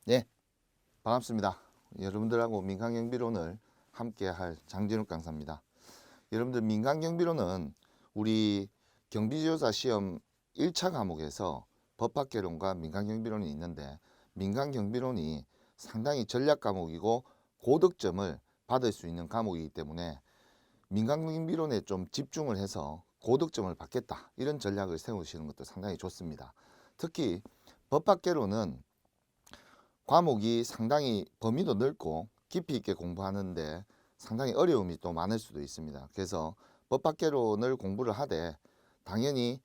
네, 반갑습니다. 여러분들하고 민간경비론을 함께 할 장진욱 강사입니다. 여러분들 민간경비론은 우리 경비조사 시험 1차 과목에서 법학개론과 민간경비론이 있는데 민간경비론이 상당히 전략 과목이고 고득점을 받을 수 있는 과목이기 때문에 민간경비론에 좀 집중을 해서 고득점을 받겠다 이런 전략을 세우시는 것도 상당히 좋습니다. 특히 법학개론은 과목이 상당히 범위도 넓고 깊이 있게 공부하는데 상당히 어려움이 또 많을 수도 있습니다. 그래서 법학개론을 공부를 하되 당연히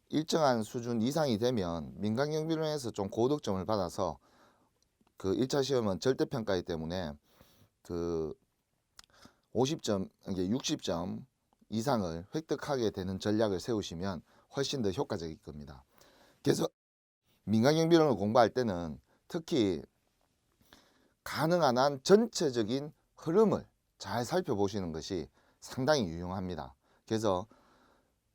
일정한 수준 이상이 되면 민간경비론에서 좀 고득점을 받아서 그 1차 시험은 절대평가이기 때문에 그 50점, 이게 60점 이상을 획득하게 되는 전략을 세우시면 훨씬 더 효과적일 겁니다. 그래서 민간경비론을 공부할 때는 특히 가능한 한 전체적인 흐름을 잘 살펴보시는 것이 상당히 유용합니다. 그래서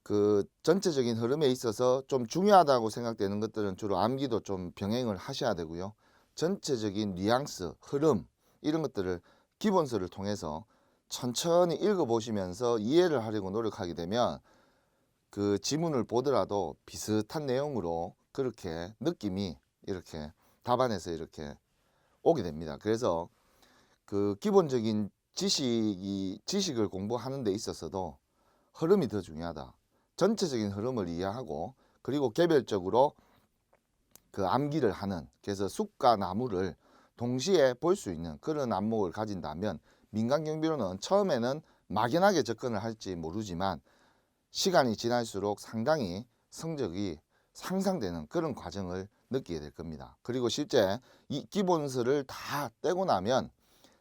그 전체적인 흐름에 있어서 좀 중요하다고 생각되는 것들은 주로 암기도 좀 병행을 하셔야 되고요. 전체적인 뉘앙스, 흐름 이런 것들을 기본서를 통해서 천천히 읽어보시면서 이해를 하려고 노력하게 되면 그 지문을 보더라도 비슷한 내용으로 그렇게 느낌이 이렇게 답안에서 이렇게 오게 됩니다. 그래서 그 기본적인 지식을 공부하는 데 있어서도 흐름이 더 중요하다. 전체적인 흐름을 이해하고 그리고 개별적으로 그 암기를 하는, 그래서 숲과 나무를 동시에 볼 수 있는 그런 안목을 가진다면 민간경비로는 처음에는 막연하게 접근을 할지 모르지만 시간이 지날수록 상당히 성적이 상상되는 그런 과정을 느끼게 될 겁니다. 그리고 실제 이 기본서를 다 떼고 나면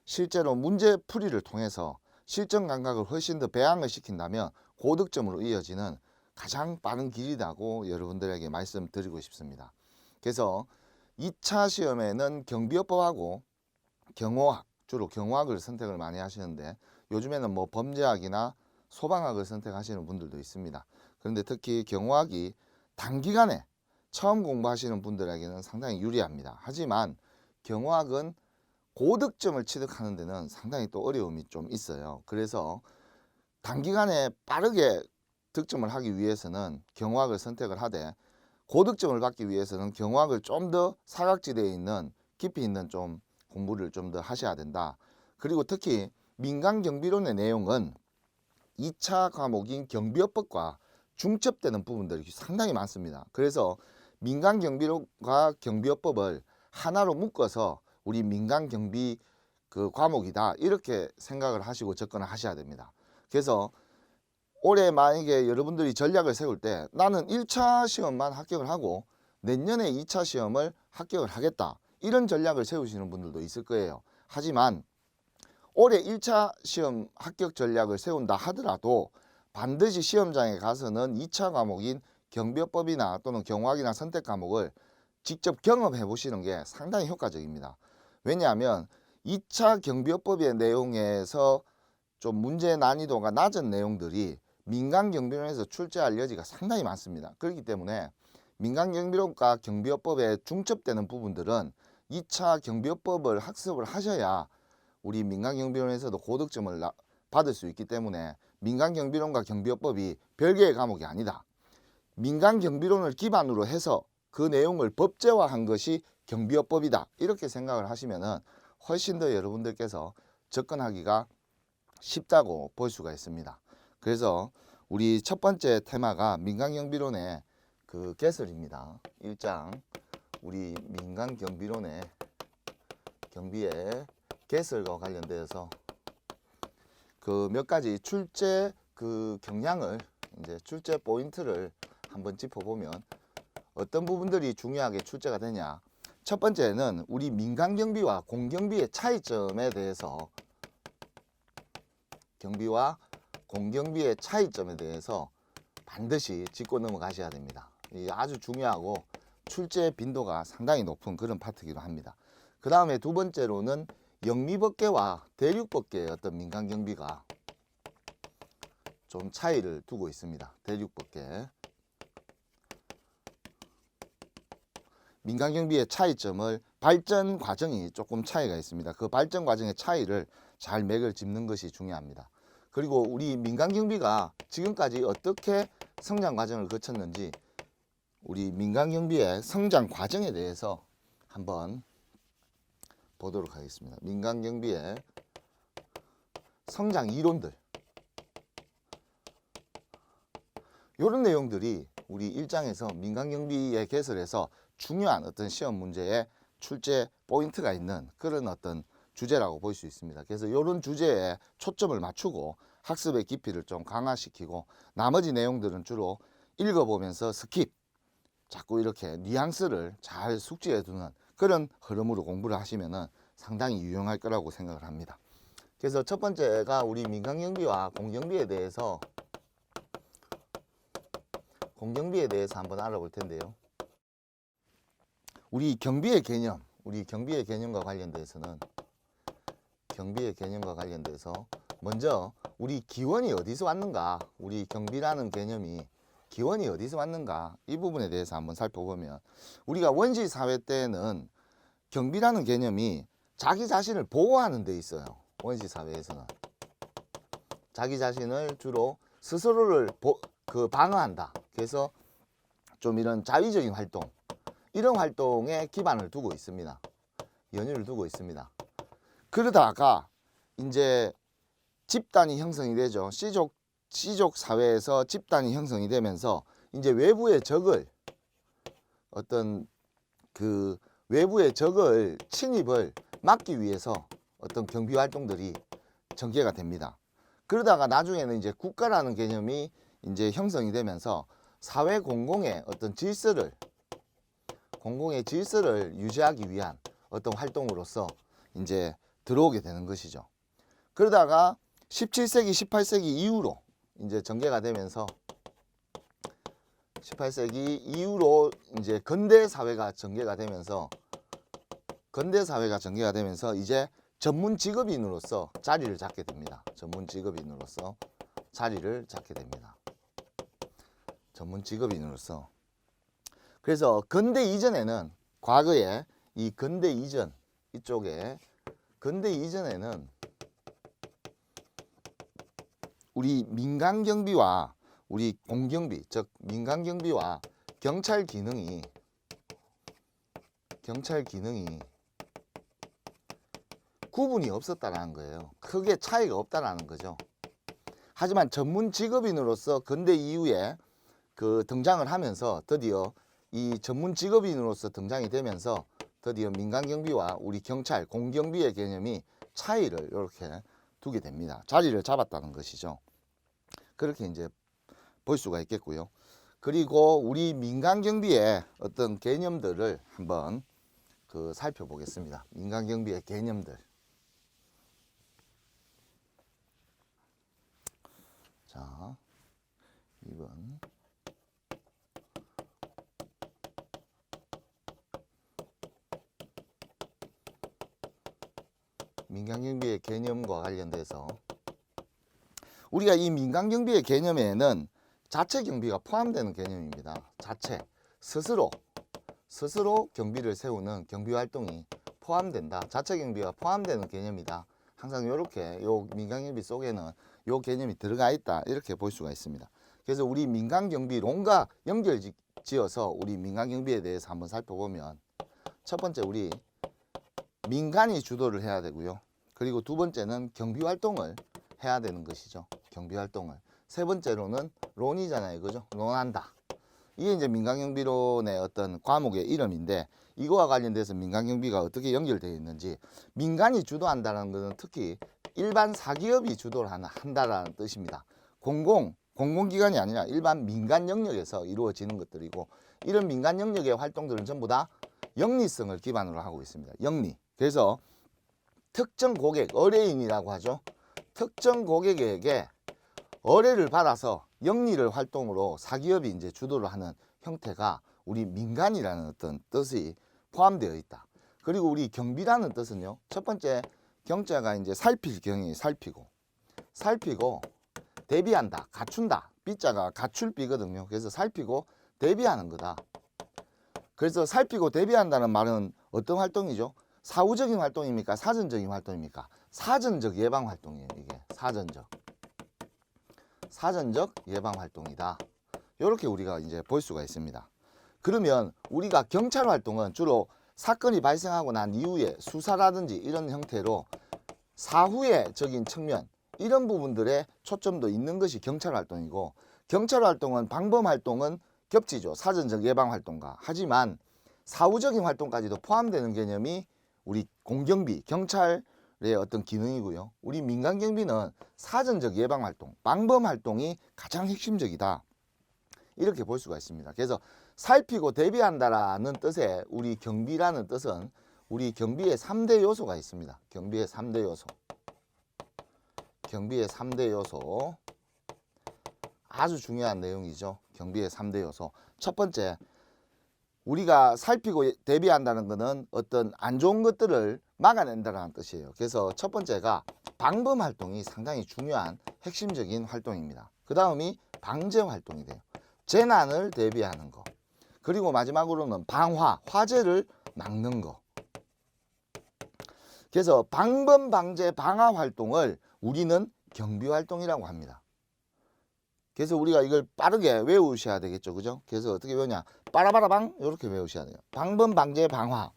실제로 문제풀이를 통해서 실전 감각을 훨씬 더 배양을 시킨다면 고득점으로 이어지는 가장 빠른 길이라고 여러분들에게 말씀드리고 싶습니다. 그래서 2차 시험에는 경비업법하고 경호학, 주로 경호학을 선택을 많이 하시는데 요즘에는 뭐 범죄학이나 소방학을 선택하시는 분들도 있습니다. 그런데 특히 경호학이 단기간에 처음 공부하시는 분들에게는 상당히 유리합니다. 하지만 경호학은 고득점을 취득하는 데는 상당히 또 어려움이 좀 있어요. 그래서 단기간에 빠르게 득점을 하기 위해서는 경호학을 선택을 하되 고득점을 받기 위해서는 경호학을 좀 더 사각지대에 있는 깊이 있는 좀 공부를 좀 더 하셔야 된다. 그리고 특히 민간경비론의 내용은 2차 과목인 경비업법과 중첩되는 부분들이 상당히 많습니다. 그래서 민간경비론과 경비업법을 하나로 묶어서 우리 민간경비 그 과목이다 이렇게 생각을 하시고 접근을 하셔야 됩니다. 그래서 올해 만약에 여러분들이 전략을 세울 때 나는 1차 시험만 합격을 하고 내년에 2차 시험을 합격을 하겠다 이런 전략을 세우시는 분들도 있을 거예요. 하지만 올해 1차 시험 합격 전략을 세운다 하더라도 반드시 시험장에 가서는 2차 과목인 경비업법이나 또는 경호학이나 선택 과목을 직접 경험해 보시는 게 상당히 효과적입니다. 왜냐하면 2차 경비업법의 내용에서 좀 문제 난이도가 낮은 내용들이 민간경비론에서 출제할 여지가 상당히 많습니다. 그렇기 때문에 민간경비론과 경비업법에 중첩되는 부분들은 2차 경비업법을 학습을 하셔야 우리 민간경비론에서도 고득점을 받을 수 있기 때문에 민간경비론과 경비업법이 별개의 과목이 아니다. 민간경비론을 기반으로 해서 그 내용을 법제화한 것이 경비업법이다. 이렇게 생각을 하시면 훨씬 더 여러분들께서 접근하기가 쉽다고 볼 수가 있습니다. 그래서 우리 첫 번째 테마가 민간경비론의 그 개설입니다. 1장 우리 민간경비론의 경비의 개설과 관련되어서 그 몇 가지 출제 그 경향을 이제 출제 포인트를 한번 짚어보면 어떤 부분들이 중요하게 출제가 되냐. 첫 번째는 우리 민간경비와 공경비의 차이점에 대해서 경비와 공경비의 차이점에 대해서 반드시 짚고 넘어가셔야 됩니다. 이게 아주 중요하고 출제 빈도가 상당히 높은 그런 파트이기도 합니다. 그 다음에 두 번째로는 영미법계와 대륙법계의 어떤 민간경비가 좀 차이를 두고 있습니다. 대륙법계 민간경비의 차이점을 발전 과정이 조금 차이가 있습니다. 그 발전 과정의 차이를 잘 맥을 짚는 것이 중요합니다. 그리고 우리 민간경비가 지금까지 어떻게 성장 과정을 거쳤는지 우리 민간경비의 성장 과정에 대해서 한번 보도록 하겠습니다. 민간경비의 성장 이론들, 이런 내용들이 우리 1장에서 민간경비의 개설에서 중요한 어떤 시험 문제의 출제 포인트가 있는 그런 어떤 주제라고 볼 수 있습니다. 그래서 이런 주제에 초점을 맞추고 학습의 깊이를 좀 강화시키고 나머지 내용들은 주로 읽어보면서 스킵, 자꾸 이렇게 뉘앙스를 잘 숙지해 두는 그런 흐름으로 공부를 하시면 상당히 유용할 거라고 생각을 합니다. 그래서 첫 번째가 우리 민간경비와 공경비에 대해서 한번 알아볼 텐데요. 우리 경비의 개념과 관련돼서는 먼저 우리 기원이 어디서 왔는가, 우리 경비라는 개념이 기원이 어디서 왔는가, 이 부분에 대해서 한번 살펴보면, 우리가 원시 사회 때는 경비라는 개념이 자기 자신을 보호하는 데 있어요. 원시 사회에서는 자기 자신을 주로 스스로를 방어한다. 그래서 좀 이런 자위적인 활동, 이런 활동에 기반을 두고 있습니다. 연유를 두고 있습니다. 그러다가 이제 집단이 형성이 되죠. 씨족 사회에서 집단이 형성이 되면서 이제 외부의 적을 침입을 막기 위해서 어떤 경비 활동들이 전개가 됩니다. 그러다가 나중에는 이제 국가라는 개념이 이제 형성이 되면서 사회 공공의 어떤 공공의 질서를 유지하기 위한 어떤 활동으로서 이제 들어오게 되는 것이죠. 그러다가 17세기, 18세기 이후로 이제 전개가 되면서 18세기 이후로 이제 근대 사회가 전개가 되면서 이제 전문 직업인으로서 자리를 잡게 됩니다. 전문 직업인으로서. 그래서 근대 이전에는 과거에 이 근대 이전에는 우리 민간경비와 우리 공경비, 즉 민간경비와 경찰 기능이 구분이 없었다는 거예요. 크게 차이가 없다는 거죠. 하지만 전문 직업인으로서 근대 이후에 등장을 하면서 드디어 이 전문 직업인으로서 등장이 되면서 드디어 민간경비와 우리 경찰, 공경비의 개념이 차이를 이렇게 두게 됩니다. 자리를 잡았다는 것이죠. 그렇게 이제 볼 수가 있겠고요. 그리고 우리 민간경비의 어떤 개념들을 한번 살펴보겠습니다. 민간경비의 개념들. 자, 2번. 민간경비의 개념과 관련돼서 우리가 이 민간경비의 개념에는 자체경비가 포함되는 개념입니다. 스스로 경비를 세우는 경비활동이 포함된다. 자체경비가 포함되는 개념이다. 항상 이렇게 요 민간경비 속에는 요 개념이 들어가 있다. 이렇게 볼 수가 있습니다. 그래서 우리 민간경비론과 연결지어서 우리 민간경비에 대해서 한번 살펴보면, 첫 번째 우리 민간이 주도를 해야 되고요. 그리고 두 번째는 경비활동을 해야 되는 것이죠. 경비활동을. 세 번째로는 론이잖아요. 그죠? 론한다. 이게 이제 민간경비론의 어떤 과목의 이름인데, 이거와 관련돼서 민간경비가 어떻게 연결되어 있는지, 민간이 주도한다는 것은 특히 일반 사기업이 주도를 한다라는 뜻입니다. 공공기관이 아니라 일반 민간 영역에서 이루어지는 것들이고, 이런 민간 영역의 활동들은 전부 다 영리성을 기반으로 하고 있습니다. 영리. 그래서 특정 고객, 의뢰인이라고 하죠. 특정 고객에게 의뢰를 받아서 영리를 활동으로 사기업이 이제 주도를 하는 형태가 우리 민간이라는 어떤 뜻이 포함되어 있다. 그리고 우리 경비라는 뜻은요, 첫 번째 경자가 이제 살필 경이 살피고 대비한다, 갖춘다. 비자가 갖출 비거든요. 그래서 살피고 대비하는 거다. 그래서 살피고 대비한다는 말은 어떤 활동이죠? 사후적인 활동입니까? 사전적인 활동입니까? 사전적 예방 활동이에요. 이게 사전적 예방 활동이다. 이렇게 우리가 이제 볼 수가 있습니다. 그러면 우리가 경찰 활동은 주로 사건이 발생하고 난 이후에 수사라든지 이런 형태로 사후의적인 측면, 이런 부분들에 초점도 있는 것이 경찰 활동이고, 경찰 활동은 방범 활동은 겹치죠. 사전적 예방 활동과. 하지만 사후적인 활동까지도 포함되는 개념이 우리 공경비, 경찰의 어떤 기능이고요. 우리 민간경비는 사전적 예방 활동, 방범 활동이 가장 핵심적이다. 이렇게 볼 수가 있습니다. 그래서 살피고 대비한다라는 뜻의 우리 경비라는 뜻은 우리 경비의 3대 요소가 있습니다. 경비의 3대 요소. 경비의 3대 요소. 아주 중요한 내용이죠. 경비의 3대 요소. 첫 번째, 우리가 살피고 대비한다는 것은 어떤 안 좋은 것들을 막아낸다는 뜻이에요. 그래서 첫 번째가 방범 활동이 상당히 중요한 핵심적인 활동입니다. 그 다음이 방제 활동이 돼요. 재난을 대비하는 거. 그리고 마지막으로는 방화, 화재를 막는 거. 그래서 방범, 방제, 방화 활동을 우리는 경비 활동이라고 합니다. 그래서 우리가 이걸 빠르게 외우셔야 되겠죠. 그죠? 그래서 어떻게 외우냐? 빠라바라방 이렇게 외우셔야 돼요. 방범, 방제, 방화.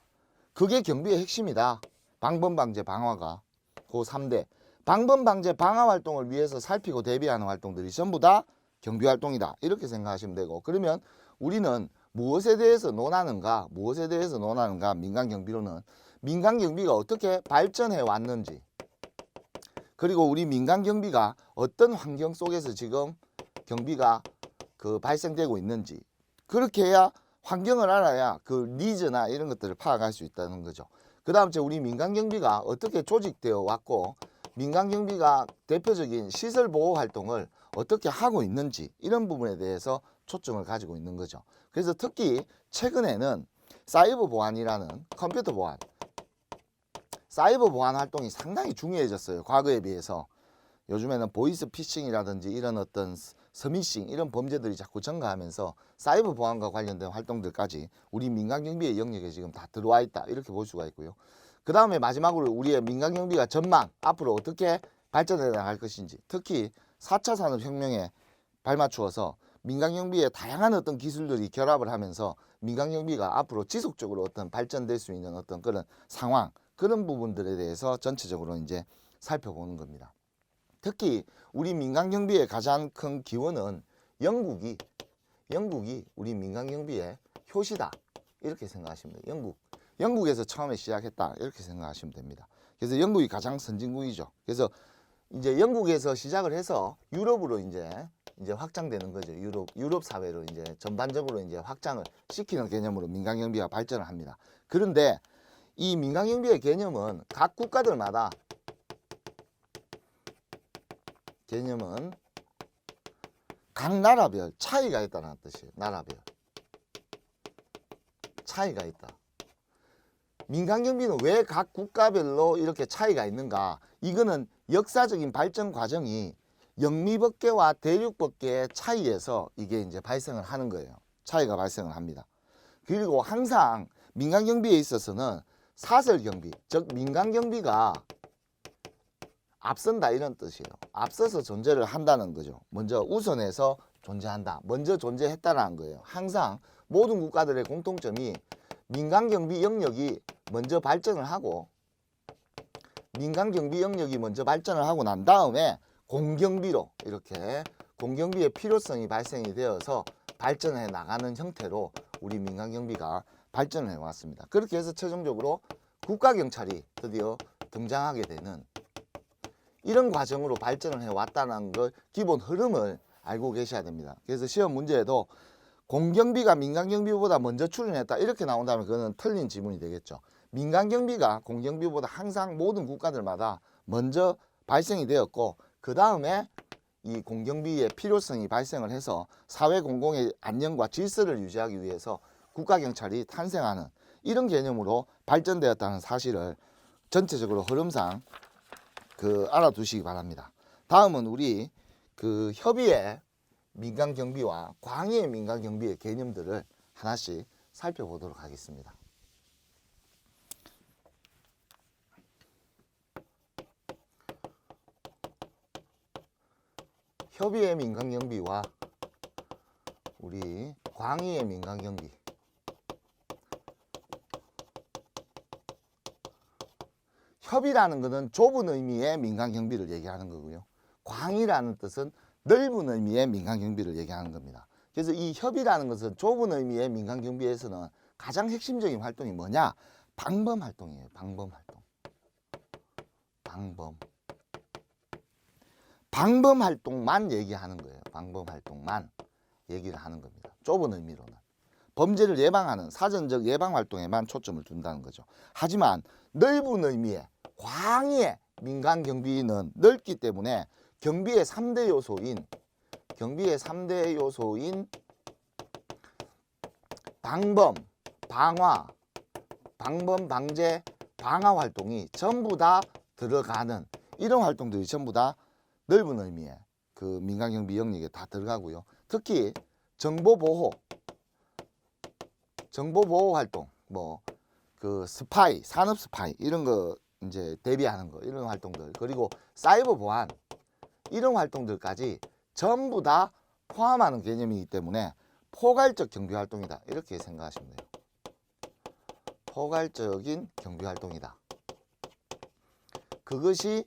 그게 경비의 핵심이다. 방범, 방제, 방화가. 그 3대. 방범, 방제, 방화 활동을 위해서 살피고 대비하는 활동들이 전부 다 경비 활동이다. 이렇게 생각하시면 되고, 그러면 우리는 무엇에 대해서 논하는가? 무엇에 대해서 논하는가? 민간경비로는 민간경비가 어떻게 발전해 왔는지, 그리고 우리 민간경비가 어떤 환경 속에서 지금 경비가 발생되고 있는지, 그렇게 해야 환경을 알아야 그 니즈나 이런 것들을 파악할 수 있다는 거죠. 그 다음 우리 민간경비가 어떻게 조직되어 왔고, 민간경비가 대표적인 시설보호 활동을 어떻게 하고 있는지, 이런 부분에 대해서 초점을 가지고 있는 거죠. 그래서 특히 최근에는 사이버 보안이라는 컴퓨터 보안, 사이버 보안 활동이 상당히 중요해졌어요. 과거에 비해서. 요즘에는 보이스 피싱이라든지 이런 어떤 스미싱, 이런 범죄들이 자꾸 증가하면서 사이버 보안과 관련된 활동들까지 우리 민간경비의 영역에 지금 다 들어와 있다. 이렇게 볼 수가 있고요. 그 다음에 마지막으로 우리의 민간경비가 전망, 앞으로 어떻게 발전해 나갈 것인지, 특히 4차 산업혁명에 발맞추어서 민간경비의 다양한 어떤 기술들이 결합을 하면서 민간경비가 앞으로 지속적으로 어떤 발전될 수 있는 어떤 그런 상황, 그런 부분들에 대해서 전체적으로 이제 살펴보는 겁니다. 특히 우리 민간경비의 가장 큰 기원은 영국이 우리 민간경비의 효시다. 이렇게 생각하시면 돼요. 영국에서 처음에 시작했다. 이렇게 생각하시면 됩니다. 그래서 영국이 가장 선진국이죠. 그래서 이제 영국에서 시작을 해서 유럽으로 이제 확장되는 거죠. 유럽 사회로 이제 전반적으로 이제 확장을 시키는 개념으로 민간경비가 발전을 합니다. 그런데 이 민간경비의 개념은 각 국가들마다 각 나라별 차이가 있다는 뜻이에요. 나라별 차이가 있다. 민간경비는 왜 각 국가별로 이렇게 차이가 있는가? 이거는 역사적인 발전 과정이 영미법계와 대륙법계의 차이에서 이게 이제 발생을 하는 거예요. 차이가 발생을 합니다. 그리고 항상 민간경비에 있어서는 사설경비, 즉 민간경비가 앞선다, 이런 뜻이에요. 앞서서 존재를 한다는 거죠. 먼저 우선해서 존재한다. 먼저 존재했다는 거예요. 항상 모든 국가들의 공통점이 민간경비 영역이 먼저 발전을 하고, 민간경비 영역이 먼저 발전을 하고 난 다음에 공경비로, 이렇게 공경비의 필요성이 발생이 되어서 발전해 나가는 형태로 우리 민간경비가 발전을 해왔습니다. 그렇게 해서 최종적으로 국가경찰이 드디어 등장하게 되는 이런 과정으로 발전을 해왔다는 걸, 기본 흐름을 알고 계셔야 됩니다. 그래서 시험 문제에도 공경비가 민간경비보다 먼저 출현했다 이렇게 나온다면 그거는 틀린 지문이 되겠죠. 민간경비가 공경비보다 항상 모든 국가들마다 먼저 발생이 되었고, 그 다음에 이 공경비의 필요성이 발생을 해서 사회 공공의 안녕과 질서를 유지하기 위해서 국가경찰이 탄생하는 이런 개념으로 발전되었다는 사실을 전체적으로 흐름상 알아두시기 바랍니다. 다음은 우리 협의의 민간경비와 광의의 민간경비의 개념들을 하나씩 살펴보도록 하겠습니다. 협의의 민간경비와 우리 광의의 민간경비. 협의라는 것은 좁은 의미의 민간경비를 얘기하는 거고요. 광의라는 뜻은 넓은 의미의 민간경비를 얘기하는 겁니다. 그래서 이 협의라는 것은 좁은 의미의 민간경비에서는 가장 핵심적인 활동이 뭐냐? 방범활동이에요. 방범활동. 방범활동만 얘기하는 거예요. 방범활동만 얘기를 하는 겁니다. 좁은 의미로는. 범죄를 예방하는 사전적 예방활동에만 초점을 둔다는 거죠. 하지만 넓은 의미의 광의의 민간경비는 넓기 때문에 경비의 3대 요소인 방범, 방화, 방범, 방제, 방화 활동이 전부 다 들어가는 이런 활동들이 전부 다 넓은 의미의 그 민간경비 영역에 다 들어가고요. 특히 정보보호 활동, 뭐 그 스파이, 산업 스파이 이런 거 이제 대비하는 거 이런 활동들, 그리고 사이버 보안 이런 활동들까지 전부 다 포함하는 개념이기 때문에 포괄적 경비 활동이다 이렇게 생각하시면 돼요. 포괄적인 경비 활동이다. 그것이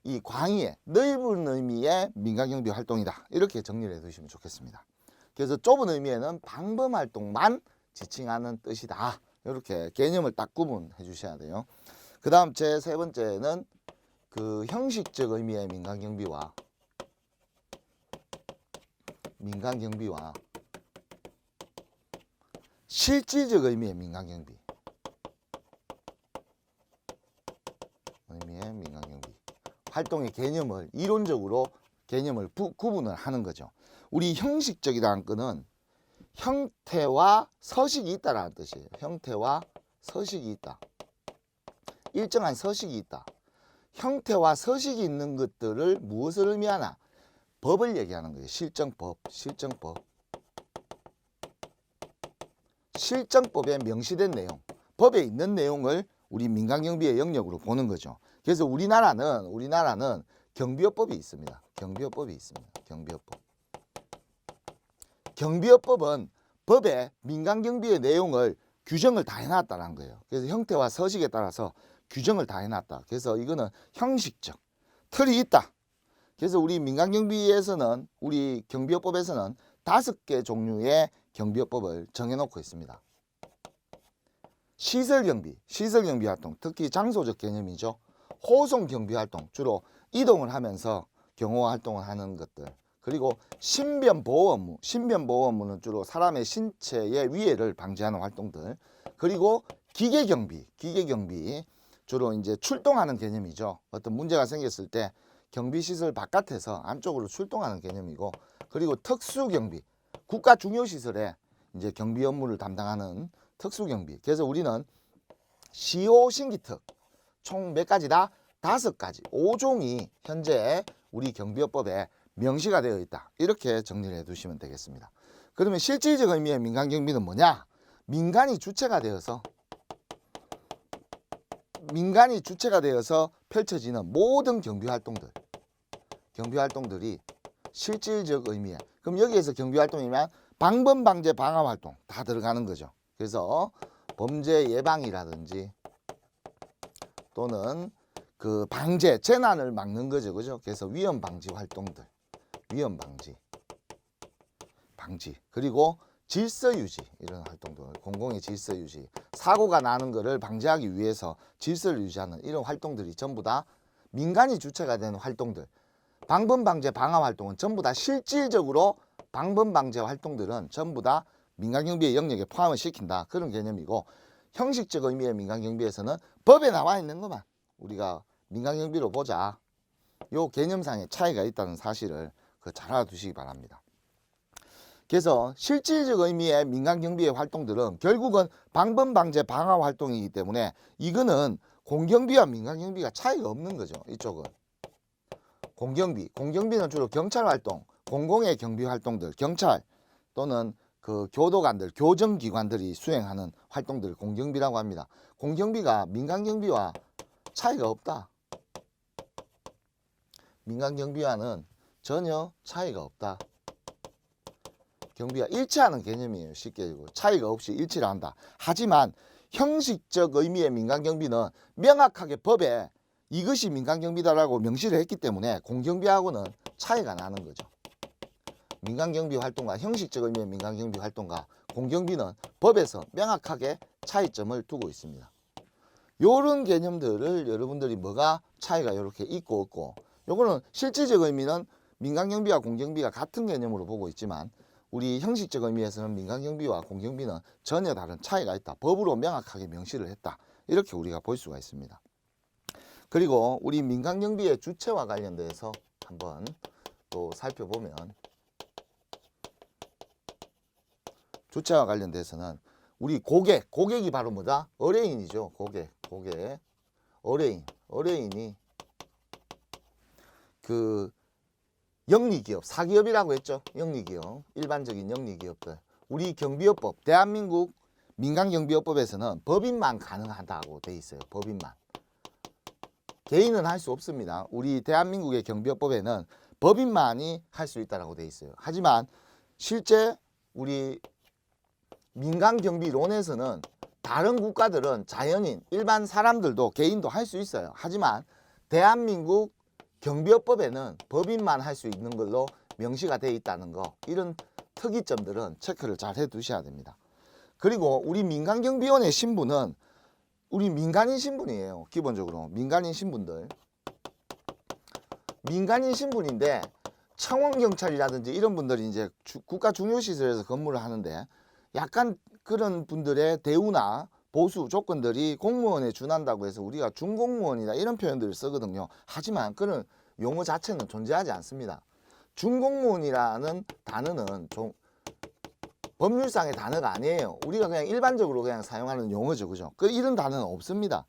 이 광의의 넓은 의미의 민간경비 활동이다 이렇게 정리를 해두시면 좋겠습니다. 그래서 좁은 의미에는 방범활동만 지칭하는 뜻이다. 이렇게 개념을 딱 구분해 주셔야 돼요. 그 다음 제 세 번째는 그 형식적 의미의 민간경비와 실질적 의미의 민간경비. 활동의 개념을 이론적으로 개념을 구분을 하는 거죠. 우리 형식적이라는 거는 형태와 서식이 있다라는 뜻이에요. 형태와 서식이 있다. 일정한 서식이 있다. 형태와 서식이 있는 것들을 무엇을 의미하나? 법을 얘기하는 거예요. 실정법. 실정법에 명시된 내용, 법에 있는 내용을 우리 민간경비의 영역으로 보는 거죠. 그래서 우리나라는 경비업법이 있습니다. 경비업법은 법에 민간경비의 내용을 규정을 다 해놨다는 거예요. 그래서 형태와 서식에 따라서 규정을 다 해놨다. 그래서 이거는 형식적 틀이 있다. 그래서 우리 민간경비에서는 우리 경비업법에서는 5개 종류의 경비업법을 정해놓고 있습니다. 시설경비 활동, 특히 장소적 개념이죠. 호송경비활동, 주로 이동을 하면서 경호 활동을 하는 것들. 그리고 신변보호 업무는 주로 사람의 신체의 위해를 방지하는 활동들. 그리고 기계경비, 주로 이제 출동하는 개념이죠. 어떤 문제가 생겼을 때 경비시설 바깥에서 안쪽으로 출동하는 개념이고, 그리고 특수경비, 국가 중요시설에 이제 경비 업무를 담당하는 특수경비. 그래서 우리는 시효신기특 총 몇 가지다? 5가지, 5종이 현재 우리 경비업법에 명시가 되어 있다. 이렇게 정리를 해두시면 되겠습니다. 그러면 실질적 의미의 민간경비는 뭐냐? 민간이 주체가 되어서 펼쳐지는 모든 경비활동들이 실질적 의미에, 그럼 여기에서 경비활동이면 방범, 방제, 방화 활동 다 들어가는 거죠. 그래서 범죄 예방이라든지 또는 그 방제, 재난을 막는 거죠. 그죠? 그래서 위험 방지 활동들, 방지, 그리고 질서 유지, 이런 활동들, 공공의 질서 유지, 사고가 나는 것을 방지하기 위해서 질서를 유지하는 이런 활동들이 전부 다 민간이 주체가 되는 활동들. 방범, 방제, 방화 활동은 전부 다 실질적으로 방범, 방제 활동들은 전부 다 민간경비의 영역에 포함을 시킨다. 그런 개념이고, 형식적 의미의 민간경비에서는 법에 나와 있는 것만 우리가 민간경비로 보자. 요 개념상의 차이가 있다는 사실을 잘 알아두시기 바랍니다. 그래서 실질적 의미의 민간경비의 활동들은 결국은 방범, 방제, 방화 활동이기 때문에 이거는 공경비와 민간경비가 차이가 없는 거죠. 이쪽은 공경비는 주로 경찰 활동, 공공의 경비 활동들, 경찰 또는 그 교도관들, 교정기관들이 수행하는 활동들을 공경비라고 합니다. 공경비가 민간경비와 차이가 없다. 민간경비와는 전혀 차이가 없다. 경비가 일치하는 개념이에요. 쉽게 얘기하고 차이가 없이 일치를 한다. 하지만 형식적 의미의 민간경비는 명확하게 법에 이것이 민간경비다라고 명시를 했기 때문에 공경비하고는 차이가 나는 거죠. 민간경비 활동과 형식적 의미의 민간경비 활동과 공경비는 법에서 명확하게 차이점을 두고 있습니다. 요런 개념들을 여러분들이 뭐가 차이가 이렇게 있고 없고, 요거는 실질적 의미는 민간경비와 공경비가 같은 개념으로 보고 있지만 우리 형식적 의미에서는 민간경비와 공경비는 전혀 다른 차이가 있다. 법으로 명확하게 명시를 했다. 이렇게 우리가 볼 수가 있습니다. 그리고 우리 민간경비의 주체와 관련돼서 한번 또 살펴보면, 주체와 관련돼서는 우리 고객이 바로 뭐다? 의뢰인이죠. 고객, 의뢰인이 그 영리기업, 사기업이라고 했죠. 영리기업, 일반적인 영리기업들. 우리 경비업법, 대한민국 민간경비업법에서는 법인만 가능하다고 돼 있어요. 법인만. 개인은 할 수 없습니다. 우리 대한민국의 경비업법에는 법인만이 할 수 있다고 돼 있어요. 하지만 실제 우리 민간경비론에서는 다른 국가들은 자연인, 일반 사람들도 개인도 할 수 있어요. 하지만 대한민국 경비업법에는 법인만 할 수 있는 걸로 명시가 되어 있다는 거, 이런 특이점들은 체크를 잘 해 두셔야 됩니다. 그리고 우리 민간경비원의 신분은 우리 민간인 신분이에요. 기본적으로 민간인 신분들, 민간인 신분인데 청원경찰이라든지 이런 분들이 이제 국가 중요시설에서 근무를 하는데 약간 그런 분들의 대우나 보수 조건들이 공무원에 준한다고 해서 우리가 준공무원이다 이런 표현들을 쓰거든요. 하지만 그런 용어 자체는 존재하지 않습니다. 준공무원이라는 단어는 좀 법률상의 단어가 아니에요. 우리가 그냥 일반적으로 그냥 사용하는 용어죠. 그죠? 이런 단어는 없습니다.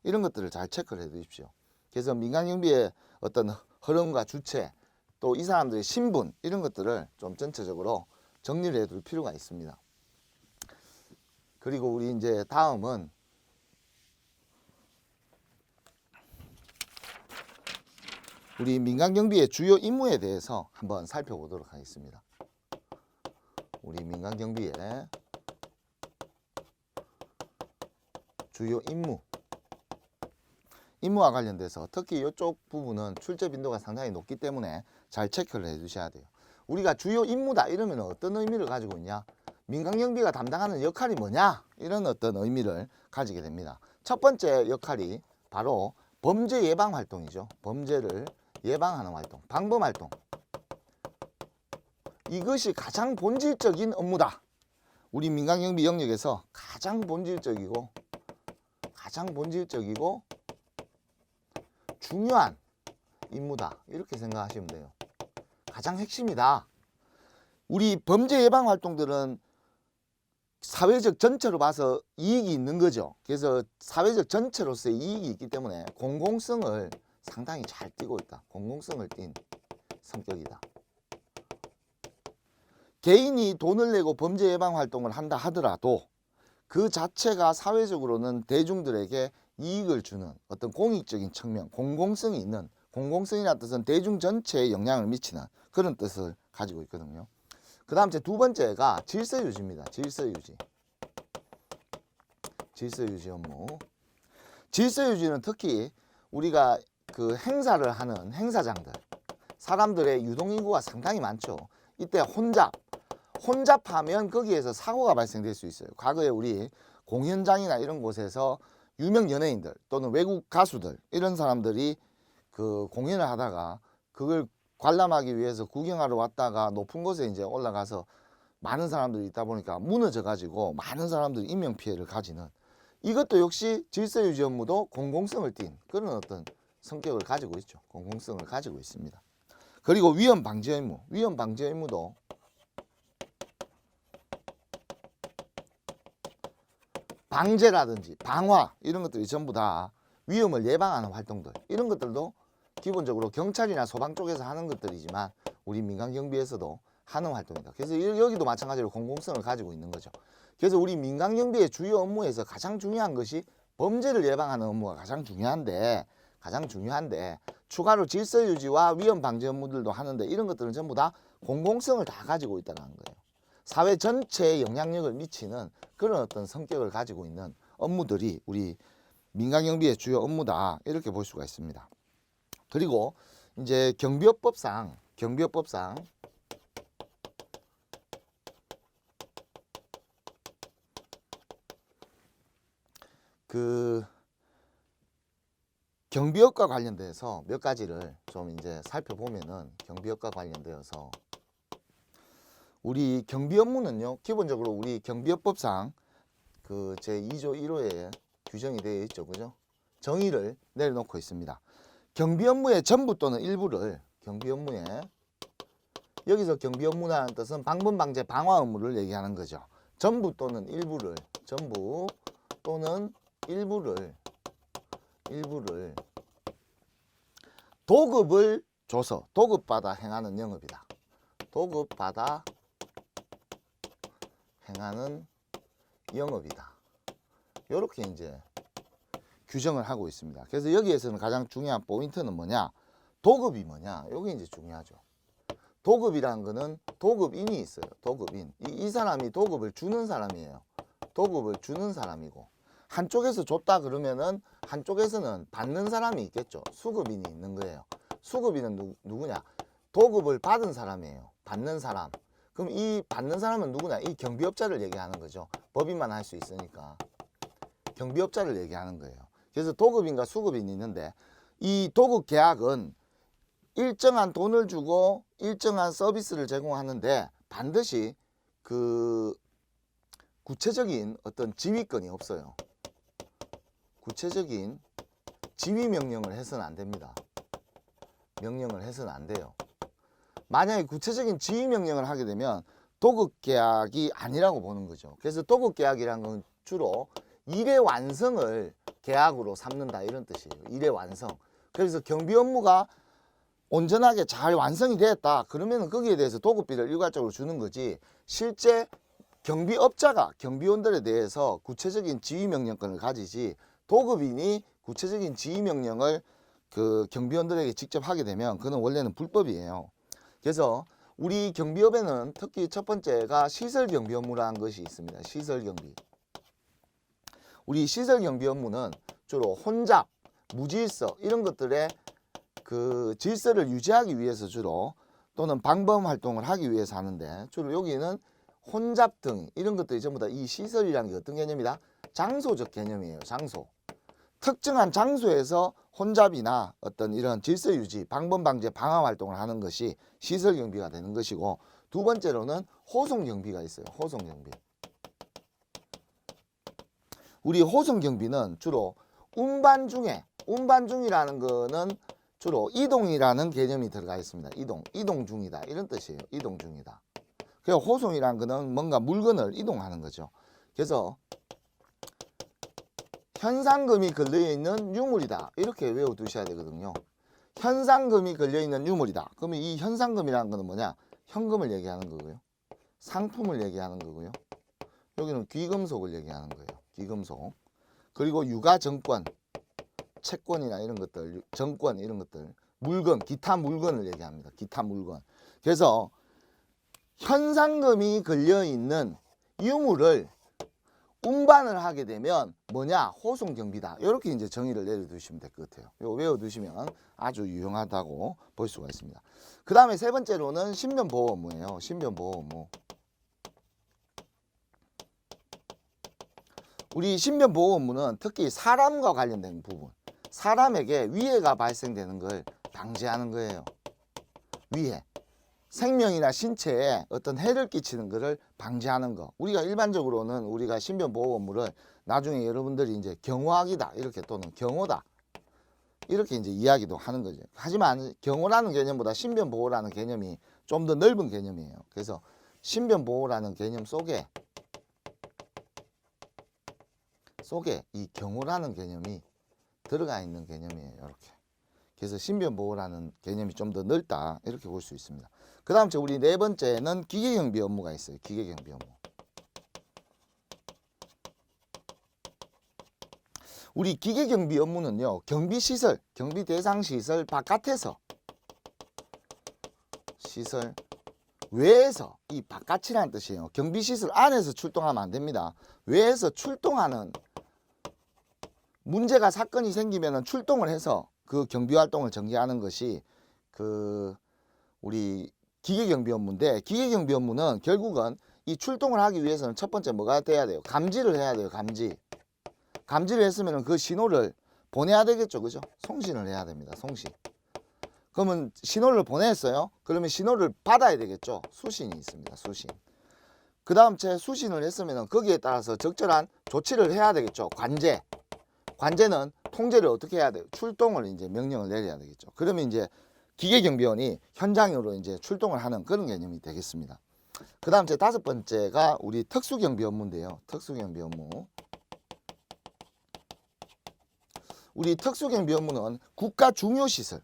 이런 것들을 잘 체크를 해 두십시오. 그래서 민간경비의 어떤 흐름과 주체, 또 이 사람들의 신분, 이런 것들을 좀 전체적으로 정리를 해 둘 필요가 있습니다. 그리고 우리 이제 다음은 우리 민간경비의 주요 임무에 대해서 한번 살펴보도록 하겠습니다. 우리 민간경비의 주요 임무와 관련돼서 특히 이쪽 부분은 출제 빈도가 상당히 높기 때문에 잘 체크를 해 두셔야 돼요. 우리가 주요 임무다 이러면 어떤 의미를 가지고 있냐? 민간경비가 담당하는 역할이 뭐냐? 이런 어떤 의미를 가지게 됩니다. 첫 번째 역할이 바로 범죄 예방 활동이죠. 범죄를 예방하는 활동, 방범 활동. 이것이 가장 본질적인 업무다. 우리 민간경비 영역에서 가장 본질적이고 중요한 임무다. 이렇게 생각하시면 돼요. 가장 핵심이다. 우리 범죄 예방 활동들은 사회적 전체로 봐서 이익이 있는 거죠. 그래서 사회적 전체로서의 이익이 있기 때문에 공공성을 상당히 잘 띠고 있다. 공공성을 띈 성격이다. 개인이 돈을 내고 범죄 예방 활동을 한다 하더라도 그 자체가 사회적으로는 대중들에게 이익을 주는 어떤 공익적인 측면, 공공성이 있는, 공공성이라는 뜻은 대중 전체에 영향을 미치는 그런 뜻을 가지고 있거든요. 그 다음 두 번째가 질서유지입니다. 질서유지 업무. 질서유지는 특히 우리가 그 행사를 하는 행사장들, 사람들의 유동인구가 상당히 많죠. 이때 혼잡하면 거기에서 사고가 발생될 수 있어요. 과거에 우리 공연장이나 이런 곳에서 유명 연예인들 또는 외국 가수들 이런 사람들이 그 공연을 하다가 그걸 관람하기 위해서 구경하러 왔다가 높은 곳에 이제 올라가서 많은 사람들이 있다 보니까 무너져 가지고 많은 사람들이 인명피해를 가지는, 이것도 역시 질서유지 업무도 공공성을 띤 그런 어떤 성격을 가지고 있죠. 공공성을 가지고 있습니다. 그리고 위험방지 의무도 방제라든지 방화 이런 것들이 전부 다 위험을 예방하는 활동들, 이런 것들도 기본적으로 경찰이나 소방 쪽에서 하는 것들이지만 우리 민간경비에서도 하는 활동이다. 그래서 여기도 마찬가지로 공공성을 가지고 있는 거죠. 그래서 우리 민간경비의 주요 업무에서 가장 중요한 것이 범죄를 예방하는 업무가 가장 중요한데 추가로 질서 유지와 위험 방지 업무들도 하는데 이런 것들은 전부 다 공공성을 다 가지고 있다는 거예요. 사회 전체에 영향력을 미치는 그런 어떤 성격을 가지고 있는 업무들이 우리 민간경비의 주요 업무다 이렇게 볼 수가 있습니다. 그리고 이제 경비업법상 그 경비업과 관련돼서 몇 가지를 좀 이제 살펴보면은 경비업과 관련되어서 우리 경비 업무는요 기본적으로 우리 경비업법상 그 제2조 1호에 규정이 되어 있죠, 그죠? 정의를 내려놓고 있습니다. 경비 업무의 전부 또는 일부를 경비 업무에 여기서 경비 업무라는 뜻은 방문 방제 방화 업무를 얘기하는 거죠. 전부 또는 일부를 도급을 줘서 도급받아 행하는 영업이다. 도급받아 행하는 영업이다. 이렇게 이제 규정을 하고 있습니다. 그래서 여기에서는 가장 중요한 포인트는 뭐냐? 도급이 뭐냐? 이게 이제 중요하죠. 도급이라는 거는 도급인이 있어요. 도급인. 이 사람이 도급을 주는 사람이에요. 도급을 주는 사람이고 한쪽에서 줬다 그러면은 한쪽에서는 받는 사람이 있겠죠. 수급인이 있는 거예요. 수급인은 누구냐? 도급을 받은 사람이에요. 받는 사람. 그럼 이 받는 사람은 누구냐? 이 경비업자를 얘기하는 거죠. 법인만 할 수 있으니까 경비업자를 얘기하는 거예요. 그래서 도급인과 수급인이 있는데 이 도급 계약은 일정한 돈을 주고 일정한 서비스를 제공하는데 반드시 그 구체적인 어떤 지휘권이 없어요. 구체적인 지휘 명령을 해서는 안 됩니다. 명령을 해서는 안 돼요. 만약에 구체적인 지휘 명령을 하게 되면 도급 계약이 아니라고 보는 거죠. 그래서 도급 계약이라는 건 주로 일의 완성을 계약으로 삼는다 이런 뜻이에요. 일의 완성. 그래서 경비 업무가 온전하게 잘 완성이 되었다 그러면 거기에 대해서 도급비를 일괄적으로 주는 거지, 실제 경비업자가 경비원들에 대해서 구체적인 지휘명령권을 가지지 도급인이 구체적인 지휘명령을 그 경비원들에게 직접 하게 되면 그건 원래는 불법이에요. 그래서 우리 경비업에는 특히 첫 번째가 시설경비 업무라는 것이 있습니다. 시설경비. 우리 시설경비 업무는 주로 혼잡, 무질서 이런 것들의 그 질서를 유지하기 위해서 주로 또는 방범 활동을 하기 위해서 하는데 주로 여기는 혼잡 등 이런 것들이 전부 다 이 시설이라는 게 어떤 개념이다? 장소적 개념이에요. 장소. 특정한 장소에서 혼잡이나 어떤 이런 질서 유지, 방범 방제, 방화 활동을 하는 것이 시설 경비가 되는 것이고, 두 번째로는 호송 경비가 있어요. 호송 경비. 우리 호송 경비는 주로 운반 중이라는 거는 주로 이동이라는 개념이 들어가 있습니다. 이동 중이다 이런 뜻이에요. 이동 중이다. 그래서 호송이라는 거는 뭔가 물건을 이동하는 거죠. 그래서 현상금이 걸려있는 유물이다 이렇게 외워두셔야 되거든요. 현상금이 걸려있는 유물이다. 그러면 이 현상금이라는 거는 뭐냐? 현금을 얘기하는 거고요. 상품을 얘기하는 거고요. 여기는 귀금속을 얘기하는 거예요. 귀금속. 그리고 유가증권, 채권이나 이런 것들, 정권 이런 것들, 물건, 기타 물건을 얘기합니다. 기타 물건. 그래서 현상금이 걸려있는 유물을 운반을 하게 되면 뭐냐? 호송경비다. 이렇게 이제 정의를 내려두시면 될 것 같아요. 이거 외워두시면 아주 유용하다고 볼 수가 있습니다. 그 다음에 세 번째로는 신변보호 업무예요. 신변보호 업무. 우리 신변보호 업무는 특히 사람과 관련된 부분, 사람에게 위해가 발생되는 걸 방지하는 거예요. 위해. 생명이나 신체에 어떤 해를 끼치는 것을 방지하는 거. 우리가 일반적으로는 우리가 신변보호 업무를 나중에 여러분들이 이제 경호학이다 이렇게 또는 경호다 이렇게 이제 이야기도 하는 거죠. 하지만 경호라는 개념보다 신변보호라는 개념이 좀 더 넓은 개념이에요. 그래서 신변보호라는 개념 속에 이 경호라는 개념이 들어가 있는 개념이에요. 이렇게. 그래서 신변보호라는 개념이 좀 더 넓다 이렇게 볼 수 있습니다. 그 다음 우리 네 번째는 기계경비 업무가 있어요. 기계경비 업무. 우리 기계경비 업무는요, 경비시설, 경비대상시설 바깥에서, 시설 외에서, 이 바깥이라는 뜻이에요. 경비시설 안에서 출동하면 안 됩니다. 외에서 출동하는, 문제가 사건이 생기면 출동을 해서 그 경비활동을 전개하는 것이 우리 기계경비 업무인데, 기계경비 업무는 결국은 이 출동을 하기 위해서는 첫 번째 뭐가 돼야 돼요? 감지를 해야 돼요. 감지를 했으면 그 신호를 보내야 되겠죠. 그죠? 송신을 해야 됩니다. 송신. 그러면 신호를 보냈어요. 그러면 신호를 받아야 되겠죠. 수신이 있습니다. 수신. 그 다음 수신을 했으면 거기에 따라서 적절한 조치를 해야 되겠죠. 관제는 통제를 어떻게 해야 돼요? 출동을 이제 명령을 내려야 되겠죠. 그러면 이제 기계경비원이 현장으로 이제 출동을 하는 그런 개념이 되겠습니다. 그 다음 다섯 번째가 우리 특수경비 업무인데요. 특수경비 업무. 우리 특수경비 업무는 국가 중요시설.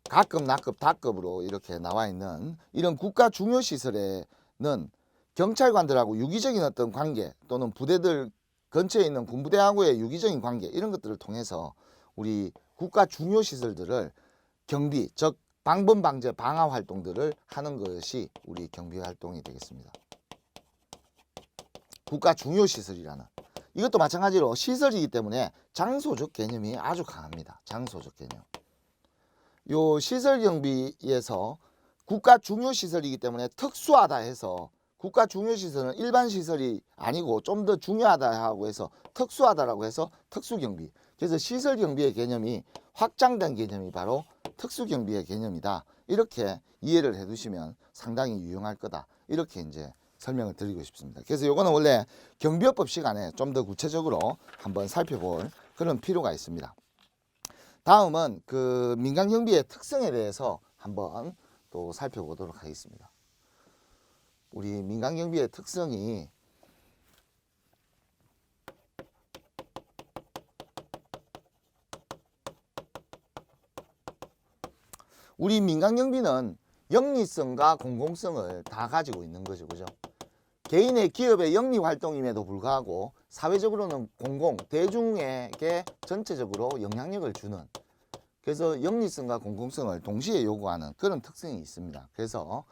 가급, 낙급, 다급으로 이렇게 나와 있는 이런 국가 중요시설에는 경찰관들하고 유기적인 어떤 관계 또는 부대들 근처에 있는 군부대하고의 유기적인 관계 이런 것들을 통해서 우리 국가 중요시설들을 경비, 즉 방범 방제 방화 활동들을 하는 것이 우리 경비 활동이 되겠습니다. 국가 중요시설이라는, 이것도 마찬가지로 시설이기 때문에 장소적 개념이 아주 강합니다. 장소적 개념. 요 시설 경비에서 국가 중요시설이기 때문에 특수하다 해서, 국가 중요시설은 일반 시설이 아니고 좀 더 중요하다 하고 해서 특수하다라고 해서 특수경비. 그래서 시설 경비의 개념이 확장된 개념이 바로 특수경비의 개념이다. 이렇게 이해를 해 두시면 상당히 유용할 거다. 이렇게 이제 설명을 드리고 싶습니다. 그래서 요거는 원래 경비업법 시간에 좀 더 구체적으로 한번 살펴볼 그런 필요가 있습니다. 다음은 그 민간경비의 특성에 대해서 한번 또 살펴보도록 하겠습니다. 우리 민간경비의 특성이 우리 민간경비는 영리성과 공공성을 다 가지고 있는 거죠. 그죠? 개인의 기업의 영리 활동임에도 불구하고 사회적으로는 공공, 대중에게 전체적으로 영향력을 주는, 그래서 영리성과 공공성을 동시에 요구하는 그런 특성이 있습니다. 그래서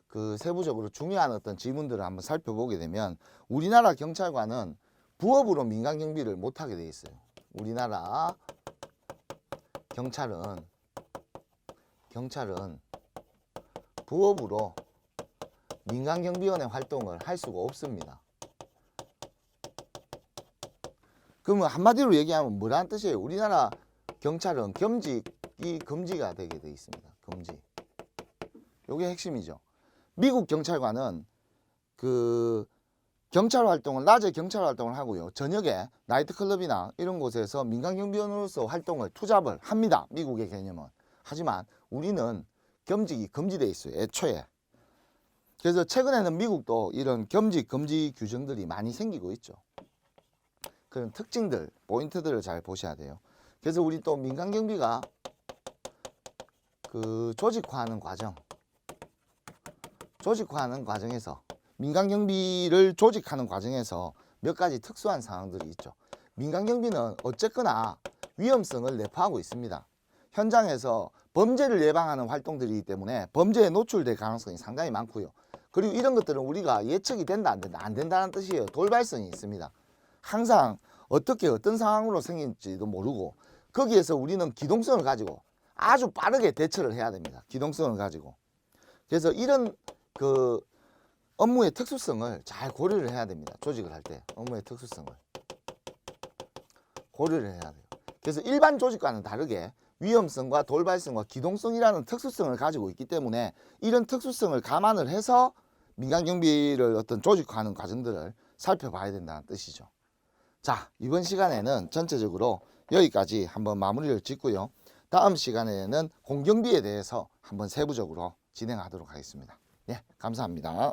그 세부적으로 중요한 어떤 지문들을 한번 살펴보게 되면 우리나라 경찰관은 부업으로 민간경비를 못하게 돼 있어요. 우리나라 경찰은 부업으로 민간경비원의 활동을 할 수가 없습니다. 그러면 한마디로 얘기하면 뭐라는 뜻이에요? 우리나라 경찰은 겸직이 금지가 되게 돼 있습니다. 금지. 요게 핵심이죠. 미국 경찰관은 그 경찰 활동을, 낮에 경찰 활동을 하고요. 저녁에 나이트클럽이나 이런 곳에서 민간경비원으로서 활동을, 투잡을 합니다. 미국의 개념은. 하지만 우리는 겸직이 금지되어 있어요. 애초에. 그래서 최근에는 미국도 이런 겸직, 금지 규정들이 많이 생기고 있죠. 그런 특징들, 포인트들을 잘 보셔야 돼요. 그래서 우리 또 민간경비가 그 조직화하는 과정에서 민간경비를 조직하는 과정에서 몇 가지 특수한 상황들이 있죠. 민간경비는 어쨌거나 위험성을 내포하고 있습니다. 현장에서 범죄를 예방하는 활동들이기 때문에 범죄에 노출될 가능성이 상당히 많고요. 그리고 이런 것들은 우리가 예측이 된다 안 된다, 안 된다는 뜻이에요. 돌발성이 있습니다. 항상 어떻게 어떤 상황으로 생길지도 모르고 거기에서 우리는 기동성을 가지고 아주 빠르게 대처를 해야 됩니다. 기동성을 가지고. 그래서 이런 그 업무의 특수성을 잘 고려를 해야 됩니다. 조직을 할 때 업무의 특수성을 고려를 해야 돼요. 그래서 일반 조직과는 다르게 위험성과 돌발성과 기동성이라는 특수성을 가지고 있기 때문에 이런 특수성을 감안을 해서 민간경비를 어떤 조직화하는 과정들을 살펴봐야 된다는 뜻이죠. 자, 이번 시간에는 전체적으로 여기까지 한번 마무리를 짓고요. 다음 시간에는 공경비에 대해서 한번 세부적으로 진행하도록 하겠습니다. 네, 감사합니다.